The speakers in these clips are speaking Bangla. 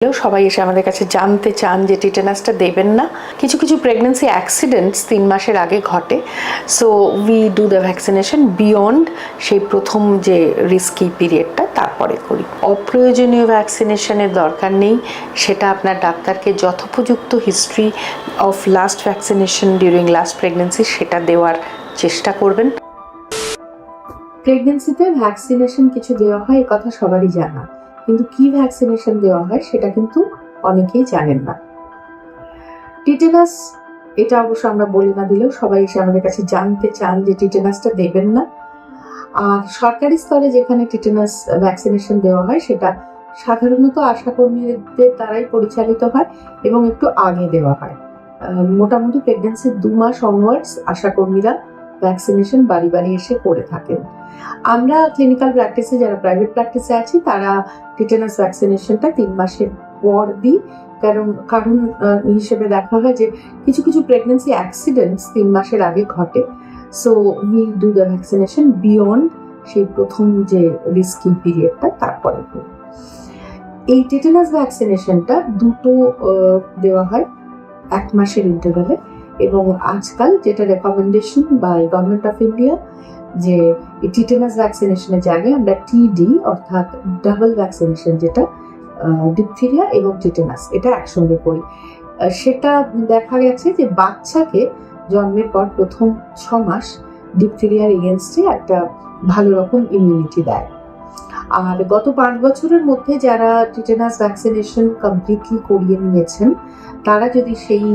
সবাই এসে আমাদের কাছে জানতে চান যে টিটেনাসটা দেবেন না। কিছু কিছু প্রেগনেন্সি অ্যাক্সিডেন্টস 3 মাসের আগে ঘটে, so we do the vaccination beyond সেই প্রথম যে রিস্কি পিরিয়ডটা, তারপরে করি। অপ্রয়োজনীয় ভ্যাকসিনেশনের দরকার নেই, সেটা আপনার ডাক্তারকে যথোপযুক্ত history of last vaccination during last pregnancy সেটা দেওয়ার চেষ্টা করবেন। প্রেগনেন্সিতে ভ্যাকসিনেশন কিছু দেওয়া হয়, এ কথা সবারই জানা, কিন্তু কি ভ্যাকসিনেশন দেওয়া হয় সেটা কিন্তু অনেকেই জানেন না। টিটেনাস, এটা অবশ্য আমরা বলে না দিলেও সবাই এসে আমাদের কাছে জানতে চান যে টিটেনাসটা দেবেন না। আর সরকারি স্তরে যেখানে টিটেনাস ভ্যাকসিনেশন দেওয়া হয় সেটা সাধারণত আশাকর্মীদের দ্বারাই পরিচালিত হয় এবং একটু আগে দেওয়া হয়। মোটামুটি প্রেগনেন্সির 2 মাস অনওয়ার্ডস আশাকর্মীরা ভ্যাকসিনেশন বাড়ি বাড়ি এসে করে থাকেন। আমরা ক্লিনিক্যাল প্র্যাকটিসে, যারা প্রাইভেট প্র্যাকটিসে আছি, তারা টিটেনাস ভ্যাকসিনেশনটা 3 মাসের পর দিই, কারণ হিসেবে দেখা হয় যে কিছু কিছু প্রেগনেন্সি অ্যাক্সিডেন্টস 3 মাসের আগে ঘটে, so we do the vaccination beyond সেই প্রথম যে রিস্কি পিরিয়ডটা, তারপরে করি। এই টিটেনাস ভ্যাকসিনেশনটা দুটো দেওয়া হয় 1 মাসের ইন্টারভ্যালে, এবং আজকাল যেটা recommendation by government of India, যে টিটেনাস ভ্যাকসিনেশনের জায়গায় আমরা টিডি অর্থাৎ ডাবল ভ্যাকসিনেশন, যেটা ডিপথেরিয়া এবং টিটেনাস, এটা একসঙ্গে করি। সেটা দেখা গেছে যে বাচ্চাকে জন্মের পর প্রথম 6 মাস ডিপথেরিয়ার এগেনস্টে একটা ভালো রকম ইমিউনিটি দেয়। আর গত 5 বছরের মধ্যে যারা টিটেনাস ভ্যাকসিনেশন কমপ্লিটলি করিয়ে নিয়েছেন, তারা যদি সেই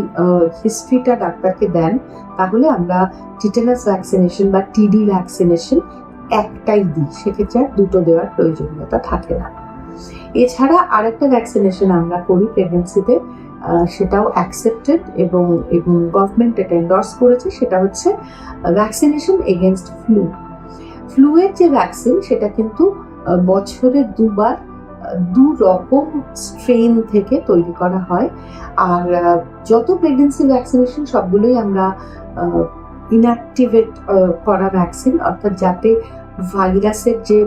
হিস্ট্রিটা ডাক্তারকে দেন, তাহলে আমরা টিটেনাস ভ্যাকসিনেশন বা টিডি ভ্যাকসিনেশন একটাই দিই, সেক্ষেত্রে আর দুটো দেওয়ার প্রয়োজনীয়তা থাকে না। এছাড়া আরেকটা ভ্যাকসিনেশন আমরা করি প্রেগনেন্সিতে, সেটাও অ্যাকসেপ্টেড এবং গভর্নমেন্ট এটা এন্ডোর্স করেছে, সেটা হচ্ছে ভ্যাকসিনেশন এগেনস্ট ফ্লু এর যে ভ্যাকসিন, সেটা কিন্তু বছরে 2 বার 2 রকম স্ট্রেন থেকে তৈরি করা হয়। আর যত প্রেগনেন্সি ভ্যাকসিনেশন সবগুলোই আমরা ইনঅ্যাক্টিভেট করা ভ্যাকসিন, অর্থাৎ যাতে ভাইরাসের যে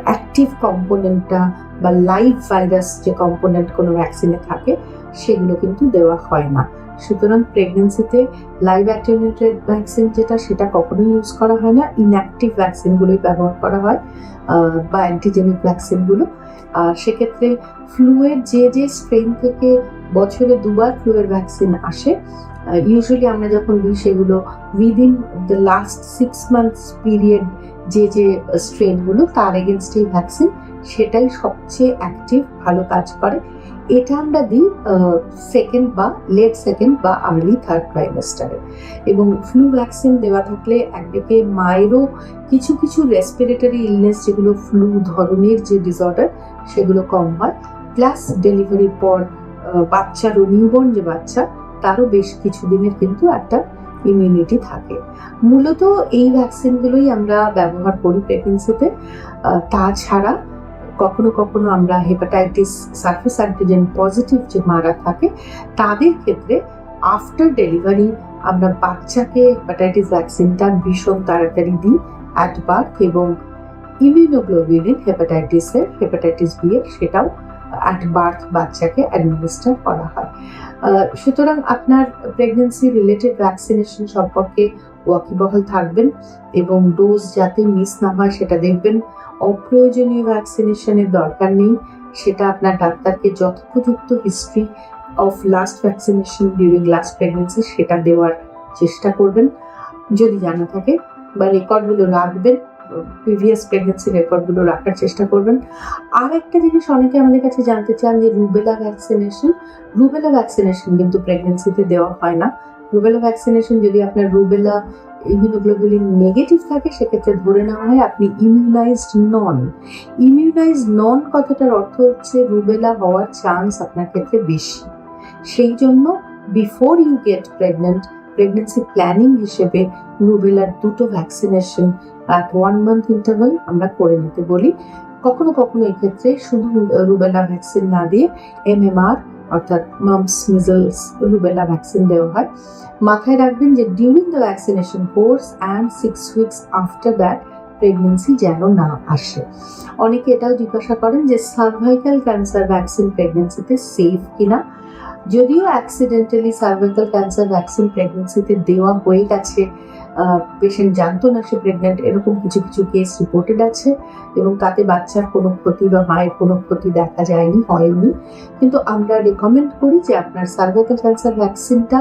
অ্যাক্টিভ কম্পোনেন্টটা বা লাইভ ভাইরাস যে কম্পোনেন্ট কোনো ভ্যাকসিনে থাকে, সেগুলো কিন্তু দেওয়া হয় না। সুতরাং প্রেগনেন্সিতে লাইভ অ্যাটেনুয়েটেড ভ্যাকসিন যেটা, সেটা কখনোই ইউজ করা হয় না। ইনঅ্যাক্টিভ ভ্যাকসিনগুলোই ব্যবহার করা হয় বা অ্যান্টিজেনিক ভ্যাকসিনগুলো। আর সেক্ষেত্রে ফ্লুয়ের যে স্ট্রেন থেকে বছরে 2 বার ফ্লুয়ের ভ্যাকসিন আসে, ইউজুয়ালি আমরা যখন দিই সেগুলো within the last 6 months period যে স্ট্রেনগুলো, তার এগেনস্টে ভ্যাকসিন, সেটাই সবচেয়ে অ্যাক্টিভ, ভালো কাজ করে। এটা আমরা দিই সেকেন্ড বা লেট সেকেন্ড বা আর্লি থার্ড ট্রাইমেস্টারে। এবং ফ্লু ভ্যাকসিন দেওয়া থাকলে একদিকে মায়েরও কিছু কিছু রেসপিরেটরি ইলনেস, যেগুলো ফ্লু ধরনের যে ডিসঅর্ডার, সেগুলো কম হয়, প্লাস ডেলিভারির পর বাচ্চারও, নিউবর্ন যে বাচ্চা, তারও বেশ কিছুদিনের কিন্তু একটা ইমিউনিটি থাকে। মূলত এই ভ্যাকসিনগুলোই আমরা ব্যবহার করি প্রেগনেন্সিতে। তাছাড়া কখনো কখনো আমরা হেপাটাইটিস সারফেস অ্যান্টিজেন পজিটিভ যে মারা থাকে, তাদের ক্ষেত্রে আফটার ডেলিভারি আমরা বাচ্চাকে হেপাটাইটিস ভ্যাকসিনটা ভীষণ তাড়াতাড়ি দিই অ্যাট বার্থ, এবং ইমিউনোগ্লোবিউলিন হেপাটাইটিস বি এর, সেটাও অ্যাট বার্থ বাচ্চাকে অ্যাডমিনিস্টার করা হয়। সুতরাং আপনার প্রেগনেন্সি রিলেটেড ভ্যাকসিনেশন সম্পর্কে ওয়াকিবহাল থাকবেন এবং ডোজ যাতে মিস না হয় সেটা দেখবেন। অপ্রয়োজনীয় ভ্যাকসিনেশনের দরকার নেই, সেটা আপনার ডাক্তারকে যথোপযুক্ত history of last vaccination during last pregnancy সেটা দেওয়ার চেষ্টা করবেন। যদি জানা থাকে বা রেকর্ডগুলো রাখবেন, প্রিভিয়াস প্রেগনেন্সি রেকর্ডগুলো রাখার চেষ্টা করবেন। আর একটা জিনিস অনেকে আমাদের কাছে জানতে চান যে রুবেলা ভ্যাকসিনেশন কিন্তু প্রেগনেন্সিতে দেওয়া হয় না। রুবেলা ভ্যাকসিনেশন, যদি আপনার রুবেলা ইমিউনোগ্লোবুলিন নেগেটিভ থাকে, সেক্ষেত্রে ধরে নেওয়া হয় আপনি ইমিউনাইজড নন কথাটার অর্থ হচ্ছে রুবেলা হওয়ার চান্স আপনার ক্ষেত্রে বেশি। সেই জন্য before you get pregnancy planning হিসেবে রুবেলার 2টো ভ্যাকসিনেশন at 1 month ইন্টারভাল আমরা করে নিতে বলি। কখনো কখনো এক্ষেত্রে শুধু রুবেলা ভ্যাকসিন না দিয়ে MMR অর্থাৎ মাম্পস, মিজলস, রুবেলা ভ্যাকসিন দেওয়া হয়। মাথায় রাখবেন যে during the vaccination course and 6 weeks after that pregnancy যেন না আসে। অনেকে এটাও জিজ্ঞাসা করেন যে সার্ভাইকাল ক্যান্সার ভ্যাকসিন প্রেগনেন্সিতে সেফ কিনা। যদিও অ্যাক্সিডেন্টালি সার্ভাইকাল ক্যান্সার ভ্যাকসিন প্রেগনেন্সিতে দেওয়া হয়ে গেছে, পেশেন্ট জানতো না সে প্রেগনেন্ট, এরকম কিছু কিছু কেস রিপোর্টেড আছে এবং তাতে বাচ্চার কোনো ক্ষতি বা মায়ের কোনো ক্ষতি দেখা যায়নি, হয়নি। কিন্তু আমরা রেকমেন্ড করি যে আপনার সার্ভাইকাল ক্যান্সার ভ্যাকসিনটা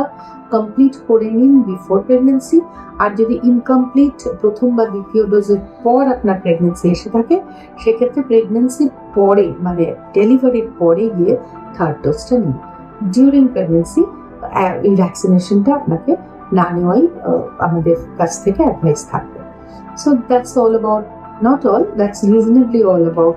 কমপ্লিট করে নিন বিফোর প্রেগনেন্সি। আর যদি ইনকমপ্লিট প্রথম বা দ্বিতীয় ডোজের পর আপনার প্রেগনেন্সি এসে থাকে, সেক্ষেত্রে প্রেগনেন্সির পরে মানে ডেলিভারির পরে গিয়ে থার্ড ডোজটা নিন। ডিউরিং প্রেগনেন্সি এই ভ্যাকসিনেশনটা আপনাকে না নেওয়াই আমাদের কাছ থেকে অ্যাডভাইস থাকবে। So that's all about, not all, that's reasonably all about